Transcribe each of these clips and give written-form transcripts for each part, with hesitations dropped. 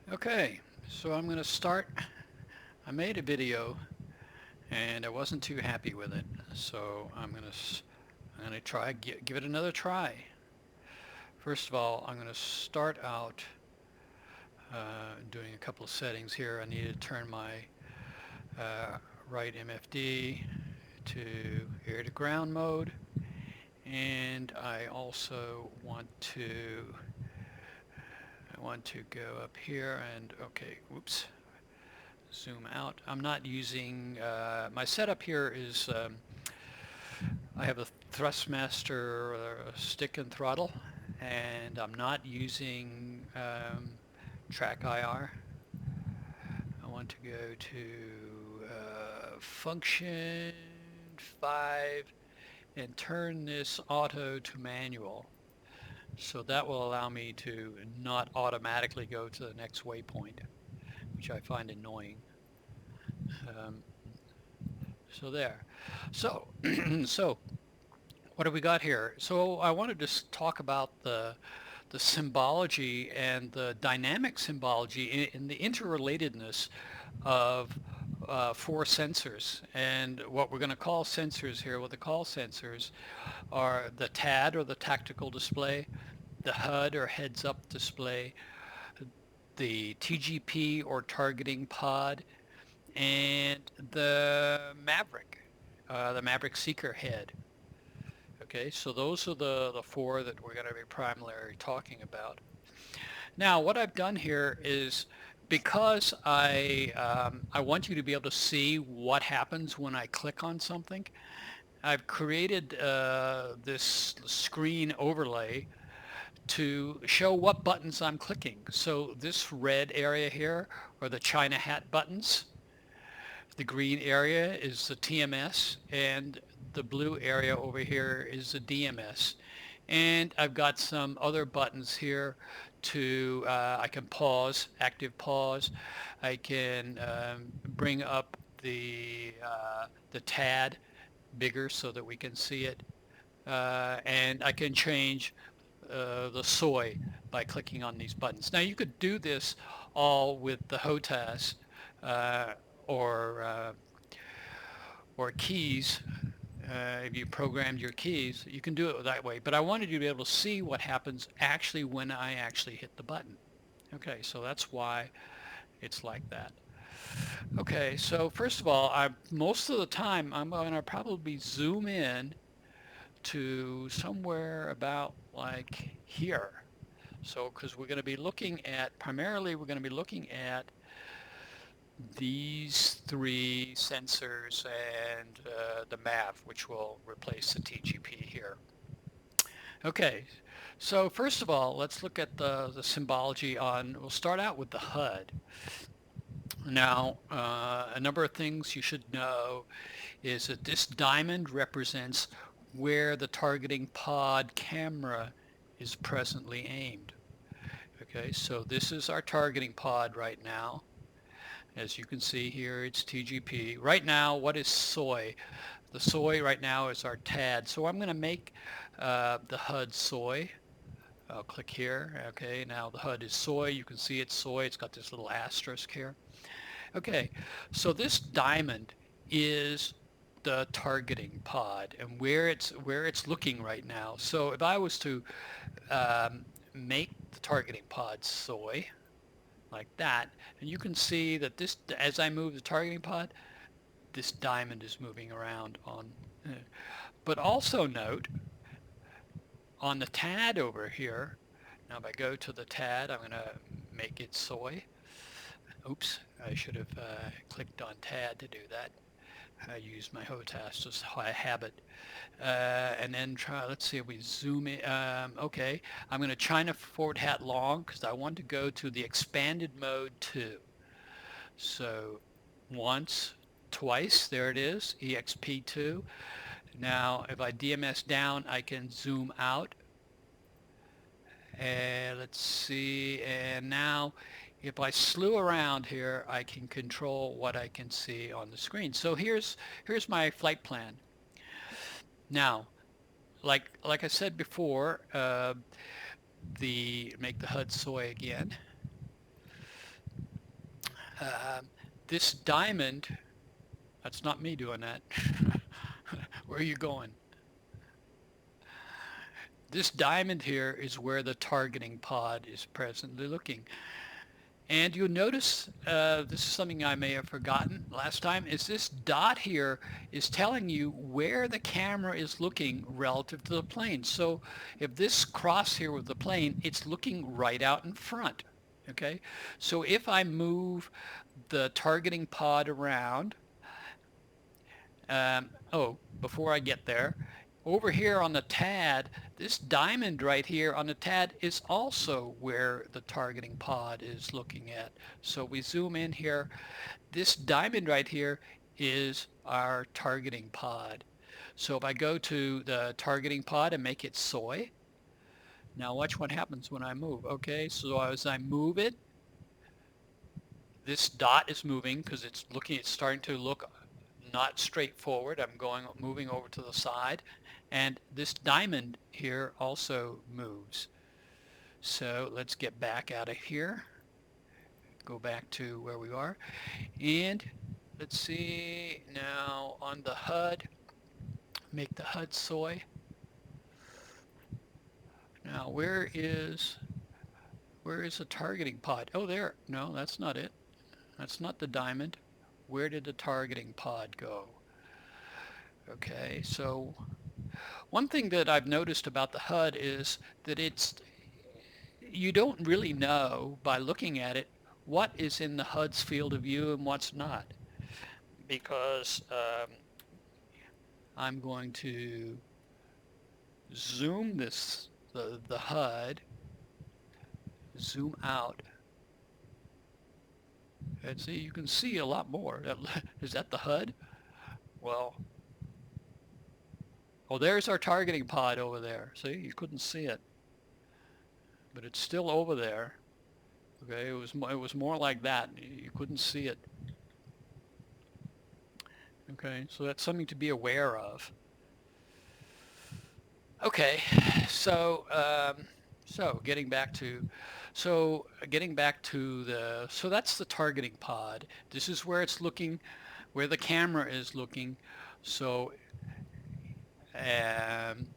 Okay, so I'm going to start. I made a video and I wasn't too happy with it, so I'm going to try give it another try. First of all, I'm going to start out doing a couple of settings here. I need to turn my uh, right MFD to air to ground mode, and I want to go up here and okay, whoops. Zoom out. I'm not using, my setup here is I have a Thrustmaster stick and throttle, and I'm not using track IR. I want to go to function 5 and turn this auto to manual. So that will allow me to not automatically go to the next waypoint, which I find annoying. Um, so there. So, so what have we got here? So I want to just talk about the symbology and the dynamic symbology in the interrelatedness of four sensors. And what we're going to call sensors here, what they call sensors are the TAD or the tactical display, the HUD or heads up display, the TGP or targeting pod, and the Maverick Seeker head. Okay, so those are the four that we're going to be primarily talking about. Now, what I've done here is because I want you to be able to see what happens when I click on something, I've created this screen overlay to show what buttons I'm clicking. So this red area here are the China hat buttons. The green area is the TMS, and the blue area over here is the DMS. And I've got some other buttons here to, I can pause, active pause. I can bring up the TAD bigger so that we can see it. And I can change the soy by clicking on these buttons. Now you could do this all with the HOTAS uh, or uh, or keys. If you programmed your keys, you can do it that way. But I wanted you to be able to see what happens actually when I actually hit the button. Okay, so that's why it's like that. Okay, so first of all, most of the time I'm going to probably zoom in to somewhere about like here. So, because we're going to be looking at, primarily we're going to be looking at these three sensors and the MAV, which will replace the TGP here. Okay, so first of all, let's look at the symbology we'll start out with the HUD. Now, a number of things you should know is that this diamond represents where the targeting pod camera is presently aimed. Okay, so this is our targeting pod right now. As you can see here, it's TGP. Right now, what is soy? The soy right now is our TAD. So I'm going to make the HUD soy. I'll click here. Okay, now the HUD is soy. You can see it's soy. It's got this little asterisk here. Okay, so this diamond is the targeting pod and where it's looking right now. So if I was to make the targeting pod soy like that, and you can see that this, as I move the targeting pod, this diamond is moving around on. But also note on the TAD over here. Now if I go to the TAD, I'm going to make it soy. Oops, I should have clicked on TAD to do that. I used my HOTAS just by habit. And then let's see if we zoom in. Okay, I'm going to China forward hat long because I want to go to the expanded mode 2. So once, twice, there it is, EXP2. Now if I DMS down, I can zoom out. And let's see, and now if I slew around here, I can control what I can see on the screen. So here's my flight plan. Now, like I said before, make the HUD soy again. Um, this diamond, that's not me doing that. Where are you going? This diamond here is where the targeting pod is presently looking. And you'll notice, this is something I may have forgotten last time, is this dot here is telling you where the camera is looking relative to the plane. So if this cross here with the plane, it's looking right out in front. Okay, so if I move the targeting pod around, before I get there, over here on the TAD, this diamond right here on the TAD is also where the targeting pod is looking at. So we zoom in here. This diamond right here is our targeting pod. So if I go to the targeting pod and make it soy, now watch what happens when I move. Okay, so as I move it, this dot is moving because it's starting to look not straightforward. I'm moving over to the side, and this diamond here also moves. So let's get back out of here, go back to where we are, and let's see now on the HUD, make the HUD soy. Now where is the targeting pod? Oh, there. No, that's not it. That's not the diamond. Where did the targeting pod go? Okay, so one thing that I've noticed about the HUD is that you don't really know by looking at it what is in the HUD's field of view and what's not, because I'm going to zoom the HUD, zoom out, and see, you can see a lot more. Is that the HUD? Well, oh, there's our targeting pod over there. See, you couldn't see it, but it's still over there. Okay, it was more like that. You couldn't see it. Okay, so that's something to be aware of. Okay, so getting back to so that's the targeting pod. This is where it's looking, where the camera is looking. So um,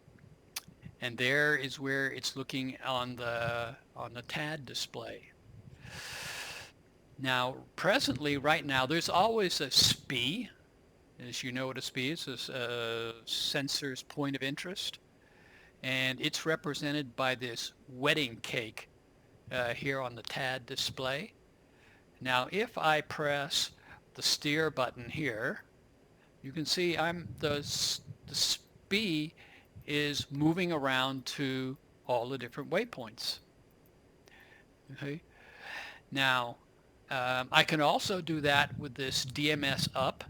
and there is where it's looking on the TAD display. Now, presently, right now, there's always a SPI. As you know what a SPI is, it's a sensor's point of interest. And it's represented by this wedding cake here on the TAD display. Now, if I press the steer button here, you can see the SPI is moving around to all the different waypoints. Okay. Now, I can also do that with this DMS up.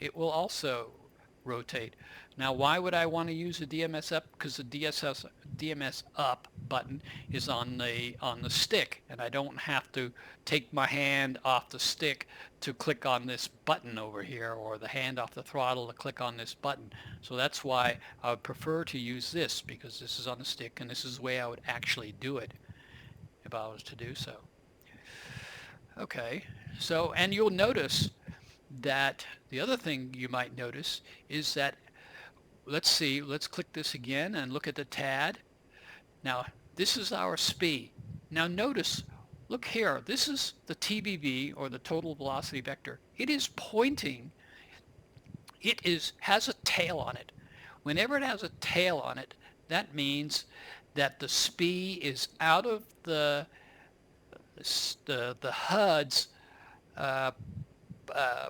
It will also rotate. Now, why would I want to use the DMS up? Because the DMS up button is on the stick, and I don't have to take my hand off the stick to click on this button over here, or the hand off the throttle to click on this button. So that's why I would prefer to use this, because this is on the stick, and this is the way I would actually do it if I was to do so. Okay, so, and you'll notice that the other thing you might notice is that, let's click this again and look at the TAD. Now, this is our SPI. Now notice, look here, this is the TBV, or the total velocity vector. It is pointing, has a tail on it. Whenever it has a tail on it, that means that the SPI is out of the HUD's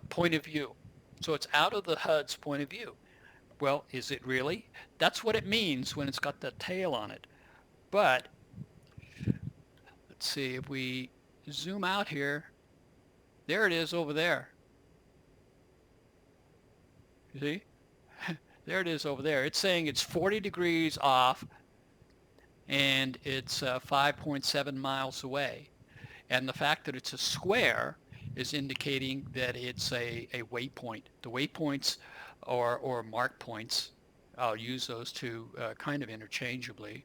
point of view. So it's out of the HUD's point of view. Well, is it really? That's what it means when it's got the tail on it. But let's see, if we zoom out here, there it is over there. You see? There it is over there. It's saying it's 40 degrees off, and it's 5.7 miles away. And the fact that it's a square is indicating that it's a waypoint. The waypoints or mark points, I'll use those two kind of interchangeably,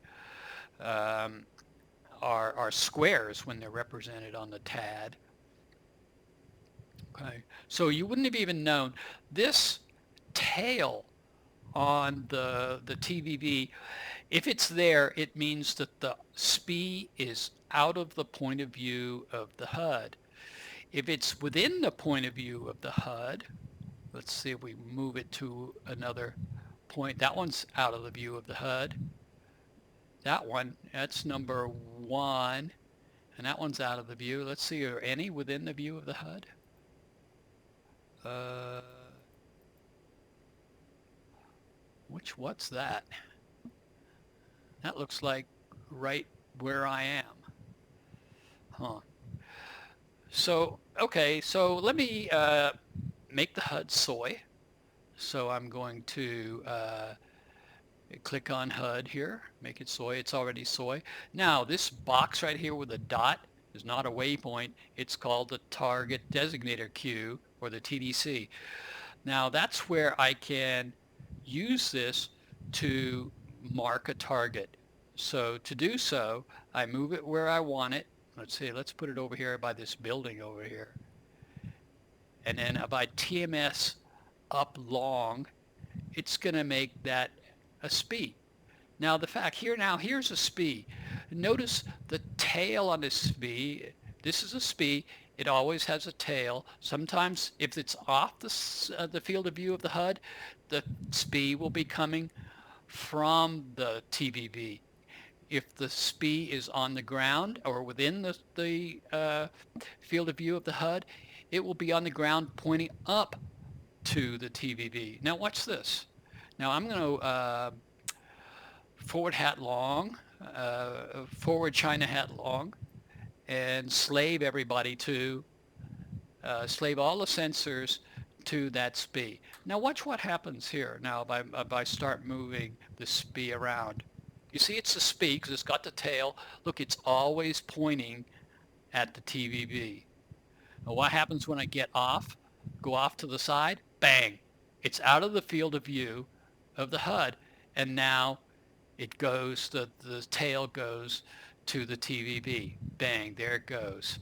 are squares when they're represented on the TAD. Okay, so you wouldn't have even known this tail on the TVB. If it's there, it means that the SPI is out of the point of view of the HUD. If it's within the point of view of the HUD, let's see if we move it to another point. That one's out of the view of the HUD. That one, that's number 1, and that one's out of the view. Let's see, are any within the view of the HUD? Uh, what's that? That looks like right where I am. Huh. So, okay, so let me make the HUD soy. So I'm going to click on HUD here, make it soy. It's already soy. Now, this box right here with a dot is not a waypoint. It's called the Target Designator Queue, or the TDC. Now, that's where I can use this to mark a target. So to do so, I move it where I want it. Let's see, let's put it over here by this building over here. And then if I TMS up long, it's going to make that a SPI. Now the fact here, now here's a SPI. Notice the tail on this SPI. This is a SPI. It always has a tail. Sometimes if it's off the field of view of the HUD, the SPI will be coming from the TVB. If the SPI is on the ground or within the field of view of the HUD, it will be on the ground pointing up to the TVB. Now watch this. Now I'm going to forward hat long, forward China hat long, and slave everybody to, slave all the sensors to that SPI. Now watch what happens here. Now if I start moving the SPI around, you see it's a SPI because it's got the tail. Look, it's always pointing at the TVB. Now what happens when I get off, go off to the side? Bang! It's out of the field of view of the HUD, and now it goes, the tail goes to the TVB. Bang, there it goes.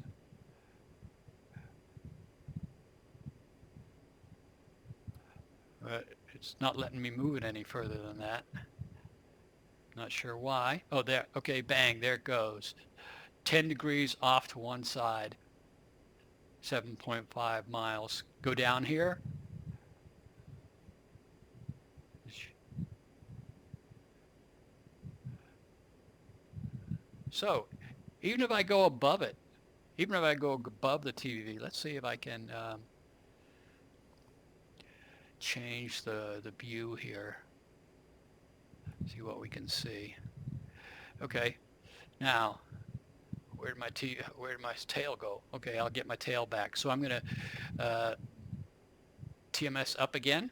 It's not letting me move it any further than that. Not sure why. Oh, there. Okay, bang, there it goes. 10 degrees off to one side. 7.5 miles. Go down here. So, even if I go above it, even if I go above the TVB, let's see if I can change the view here. See what we can see. Okay, now where did my tail go? Okay, I'll get my tail back. So I'm going to TMS up again.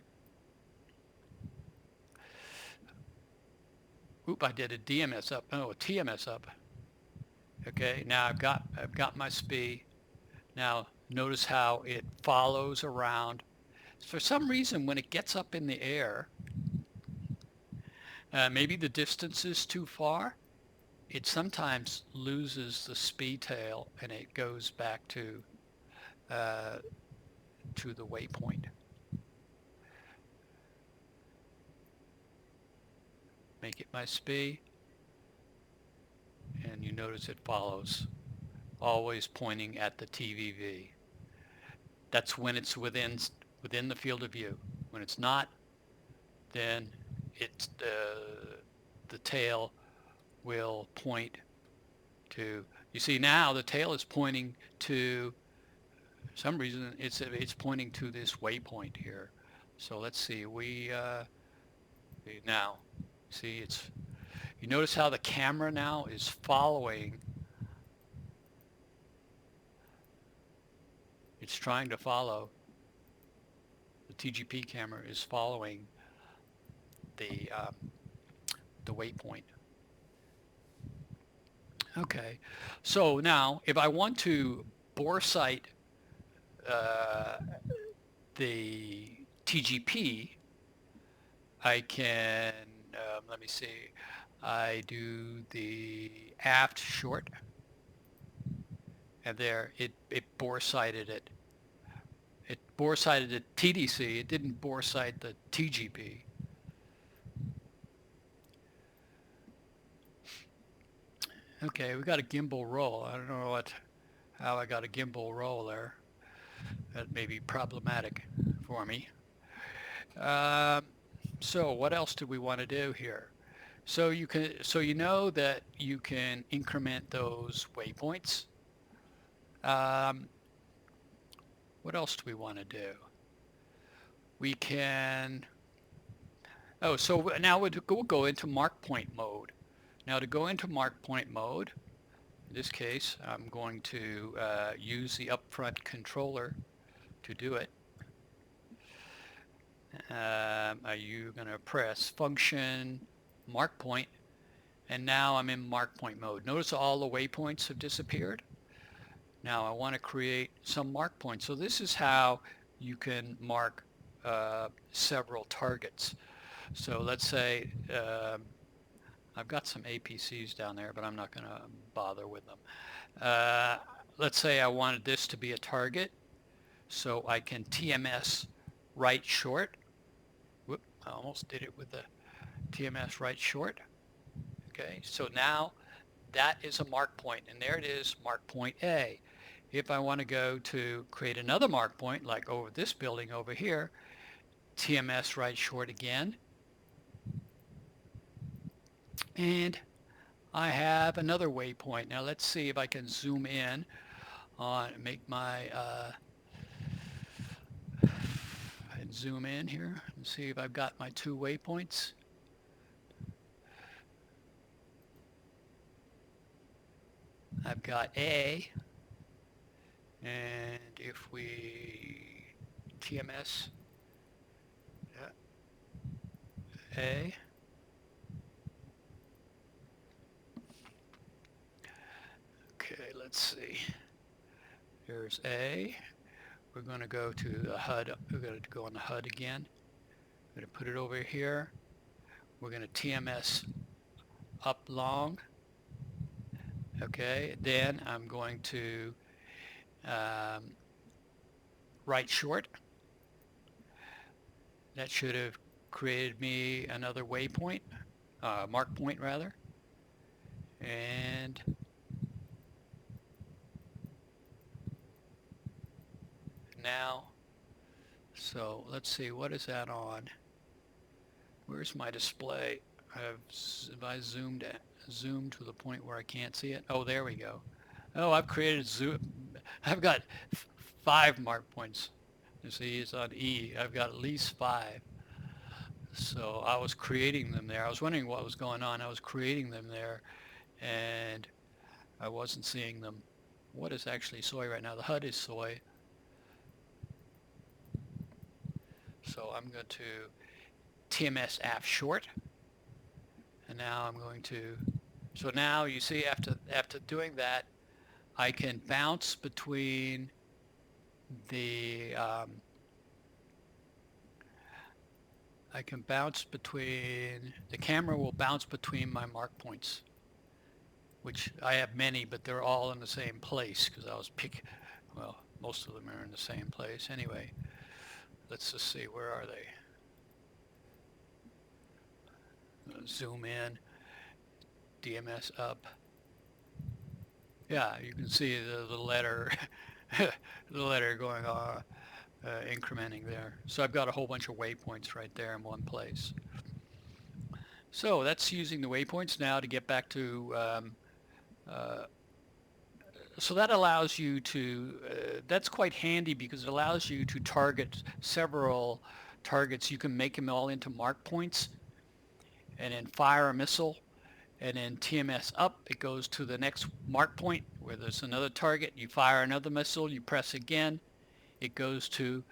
Oop, I did a DMS up. Oh, a TMS up. Okay, now I've got my SPI. Now notice how it follows around. For some reason, when it gets up in the air, maybe the distance is too far, it sometimes loses the SPI tail and it goes back to the waypoint. Make it my SPI, and you notice it follows, always pointing at the TVV. That's when it's within the field of view. When it's not, then it's the tail will point to, you see now the tail is pointing to, for some reason it's pointing to this waypoint here. So let's see, we now see, it's, you notice how the camera now is following, it's trying to follow, the TGP camera is following the waypoint. Okay, so now if I want to bore sight the TGP, I can, let me see, I do the aft short, and there it bore sighted it bore sighted the TDC. It didn't bore sight the TGP. Okay, we got a gimbal roll. I don't know how I got a gimbal roll there. That may be problematic for me. So what else do we want to do here? So you know that you can increment those waypoints. What else do we want to do? We can, so now we'll go into mark point mode. Now to go into mark point mode, in this case, I'm going to use the upfront controller to do it. Are you going to press function mark point, and now I'm in mark point mode. Notice all the waypoints have disappeared. Now I want to create some mark points. So this is how you can mark several targets. So let's say I've got some APCs down there, but I'm not going to bother with them. Let's say I wanted this to be a target, so I can TMS right short. Whoop, I almost did it with the TMS right short. Okay, so now that is a mark point, and there it is, mark point A. If I want to go to create another mark point, like over this building over here, TMS right short again. And I have another waypoint. Now let's see if I can zoom in on, make my, and zoom in here and see if I've got my two waypoints. I've got A, and if we TMS A, okay, let's see. Here's A. We're going to go to the HUD. We're going to go on the HUD again. We're going to put it over here. We're going to TMS up long. Okay, then I'm going to right short. That should have created me another waypoint, mark point rather. And now, so let's see, what is that on? Where's my display? Have I zoomed to the point where I can't see it? Oh, there we go. Oh, I've created I've got 5 mark points. You see, it's on E. I've got at least 5. So I was creating them there. I was wondering what was going on. I was creating them there, and I wasn't seeing them. What is actually soy right now? The HUD is soy. So I'm going to TMS aft short, and now I'm going to, so now you see after doing that, I can bounce between the the camera will bounce between my mark points, which I have many, but they're all in the same place because I was well, most of them are in the same place. Anyway, let's just see, where are they? Zoom in, DMS up. Yeah, you can see the letter, the letter going on, incrementing there. So I've got a whole bunch of waypoints right there in one place. So that's using the waypoints now to get back to, so that allows you to, that's quite handy because it allows you to target several targets. You can make them all into mark points and then fire a missile, and then TMS up, it goes to the next mark point where there's another target. You fire another missile, you press again, it goes to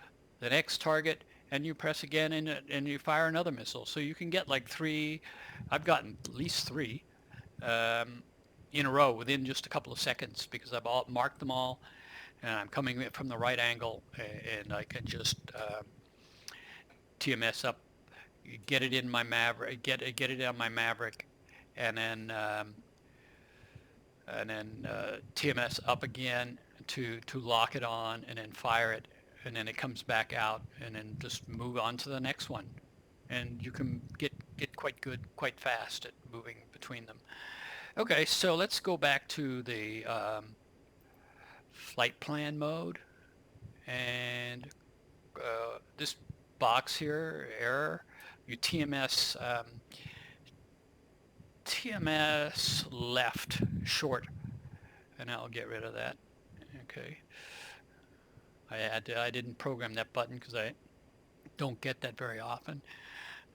the next target, and you press again, and you fire another missile. So you can get like 3, I've gotten at least 3 in a row within just a couple of seconds because I've marked them all, and I'm coming in from the right angle, and I can just TMS up, get it in my Maverick, get it on my Maverick, and then TMS up again to lock it on, and then fire it and then it comes back out, and then just move on to the next one. And you can get quite good, quite fast at moving between them. Okay, so let's go back to the flight plan mode, and this box here, error, you TMS left short, and I'll get rid of that. Okay, I didn't program that button because I don't get that very often.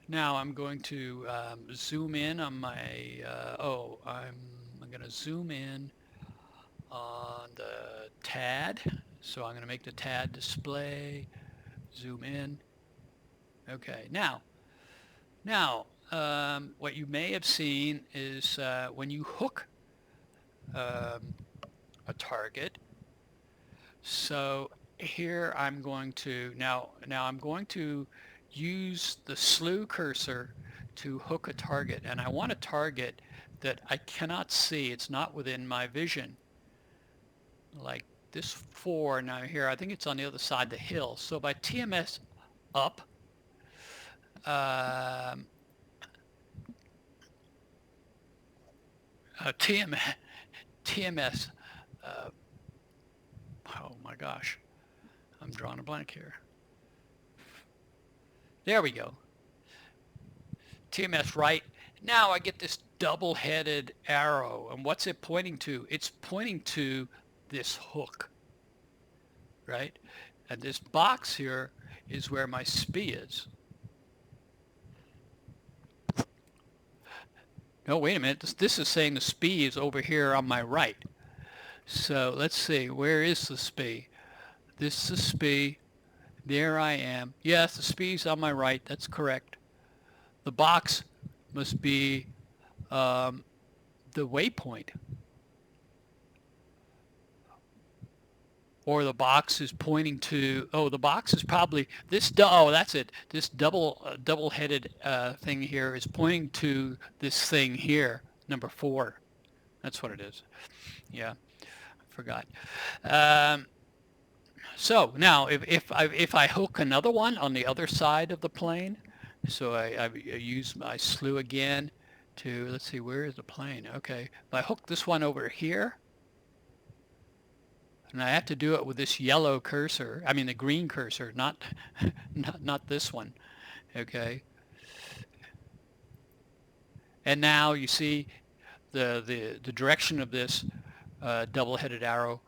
Now I'm going to zoom in on my, I'm going to zoom in on the TAD. So I'm going to make the TAD display, zoom in. Okay, now what you may have seen is when you hook a target. So here I'm going to, now I'm going to use the slew cursor to hook a target, and I want a target that I cannot see. It's not within my vision. Like this 4 now here, I think it's on the other side of the hill. So by TMS up, TMS, oh my gosh, I'm drawing a blank here. There we go. TMS right. Now I get this double-headed arrow, and what's it pointing to? It's pointing to this hook, right? And this box here is where my SPI is. No, wait a minute. This is saying the SPI is over here on my right. So let's see. Where is the SPI? This is the SPI. There I am. Yes, the SPI is on my right. That's correct. The box must be the waypoint. Or the box is pointing to, oh, the box is probably this, oh, that's it. This double-headed thing here is pointing to this thing here, number 4. That's what it is. Yeah, I forgot. So now if I hook another one on the other side of the plane, so I use my slew again to, let's see, where is the plane? Okay, if I hook this one over here, and I have to do it with this yellow cursor, I mean the green cursor, not this one, okay? And now you see the direction of this double-headed arrow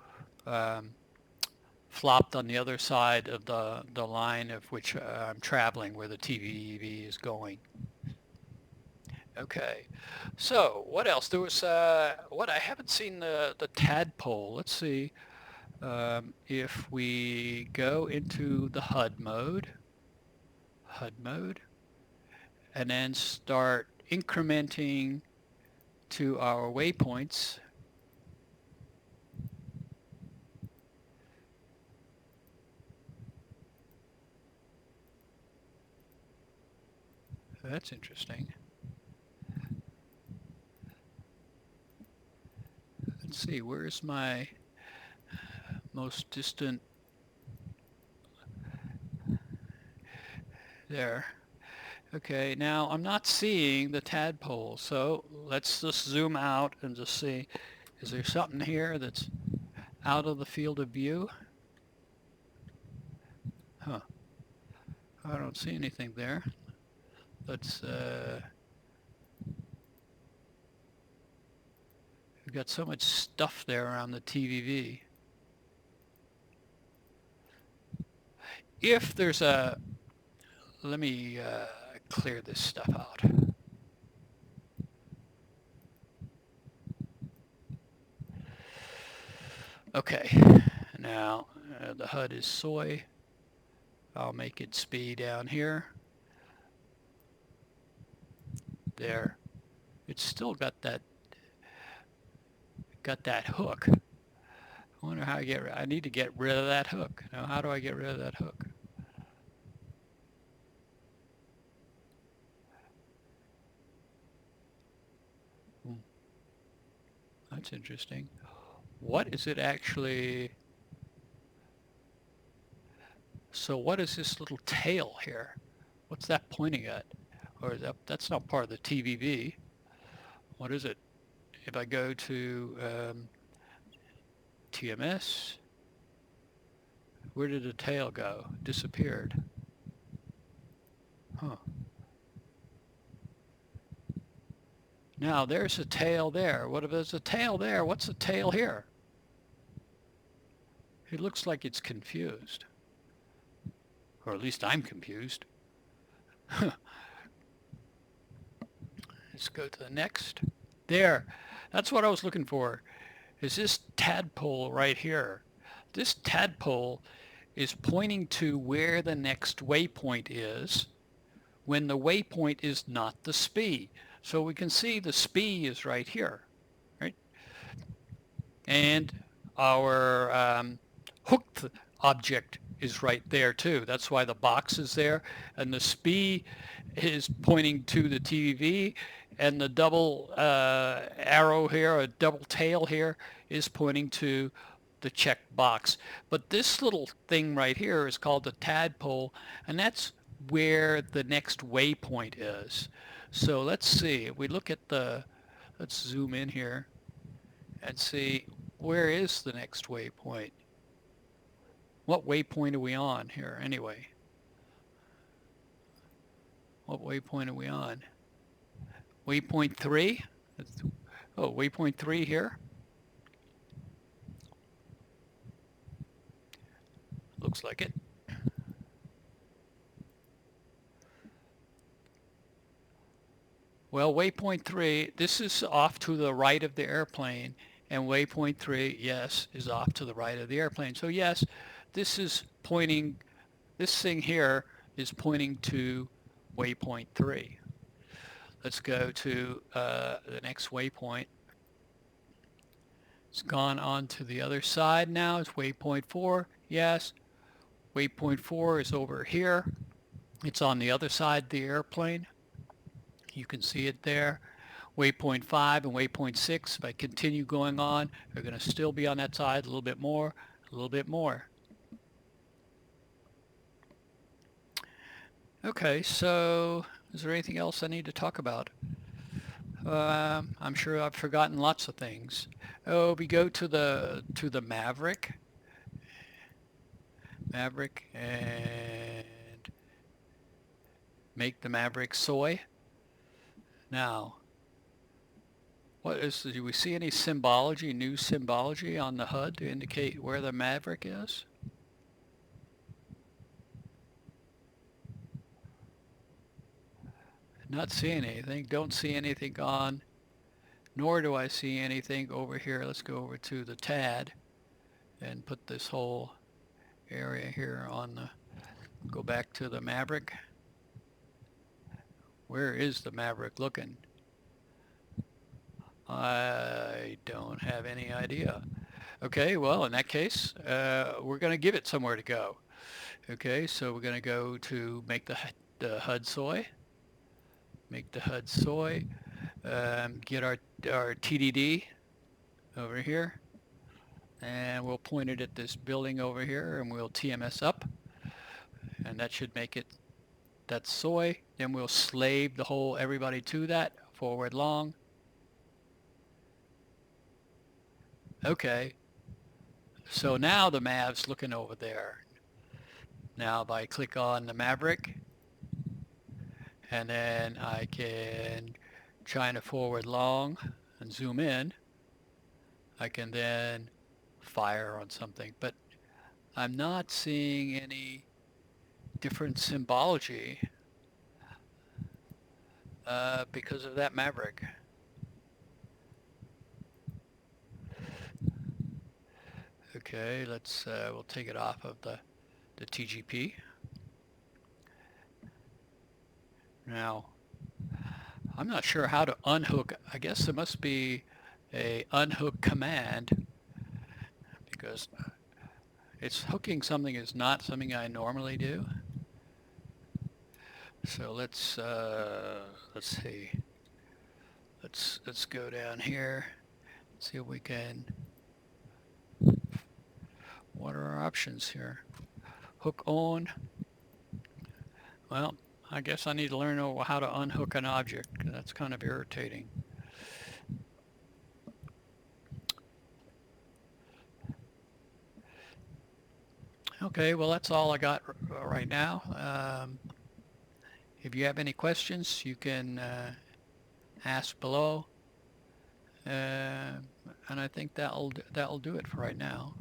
flopped on the other side of the line of which I'm traveling, where the TVV is going. Okay, so what else? There was, what, I haven't seen the tadpole. Let's see. If we go into the HUD mode, and then start incrementing to our waypoints, that's interesting. Let's see, where's my most distant? There. Okay, now I'm not seeing the tadpole, so let's just zoom out and just see, is there something here that's out of the field of view? Huh. I don't see anything there. Let's, we've got so much stuff there around the TVV. If there's a, let me clear this stuff out. Okay, now the HUD is soy. I'll make it SPI down here. There. It's still got that hook. I wonder how I need to get rid of that hook. Now, how do I get rid of that hook? That's interesting. What is it actually? So what is this little tail here? What's that pointing at? Or that's not part of the TVV. What is it? If I go to TMS, where did the tail go? Disappeared. Huh. Now there's a tail there. What if there's a tail there? What's a tail here? It looks like it's confused. Or at least I'm confused. Let's go to the next. There. That's what I was looking for. Is this tadpole right here. This tadpole is pointing to where the next waypoint is when the waypoint is not the SPI. So we can see the SPI is right here, right? And our hooked object is right there too. That's why the box is there. And the SPI is pointing to the TVV, and the double arrow here, or double tail here, is pointing to the check box. But this little thing right here is called the tadpole, and that's where the next waypoint is. So let's see, if we look at let's zoom in here and see where is the next waypoint. What waypoint are we on here anyway? What waypoint are we on? Waypoint 3? Oh, waypoint 3 here. Looks like it. Well, waypoint 3, this is off to the right of the airplane, and waypoint 3, yes, is off to the right of the airplane. So yes, this is pointing, this thing here is pointing to waypoint 3. Let's go to the next waypoint. It's gone on to the other side now. It's waypoint 4. Yes, waypoint 4 is over here. It's on the other side of the airplane. You can see it there. Waypoint 5 and waypoint 6, if I continue going on, are going to still be on that side a little bit more, a little bit more. Okay, so is there anything else I need to talk about? I'm sure I've forgotten lots of things. Oh, we go to the Maverick. Maverick, and make the Maverick soy. Now, do we see any symbology, new symbology on the HUD to indicate where the Maverick is? Not seeing anything. Don't see anything on, nor do I see anything over here. Let's go over to the TAD and put this whole area here on the, go back to the Maverick. Where is the Maverick looking? I don't have any idea. Okay, well, in that case, we're going to give it somewhere to go. Okay, so we're going to go to make the HUD soy. Make the HUD soy. Get our TDD over here. And we'll point it at this building over here, and we'll TMS up. And that should make it, that's soy. Then we'll slave the whole everybody to that, forward long. Okay, so now the Mav's looking over there. Now if I click on the Maverick, and then I can China forward long and zoom in, I can then fire on something, but I'm not seeing any different symbology because of that Maverick. Okay, let's we'll take it off of the TGP. Now, I'm not sure how to unhook. I guess there must be a unhook command, because it's hooking something is not something I normally do. So let's see. Let's go down here. See if we can. What are our options here? hook on. Well, I guess I need to learn how to unhook an object. That's kind of irritating. Okay, well, that's all I got right now. If you have any questions, you can ask below. And I think that'll do it for right now.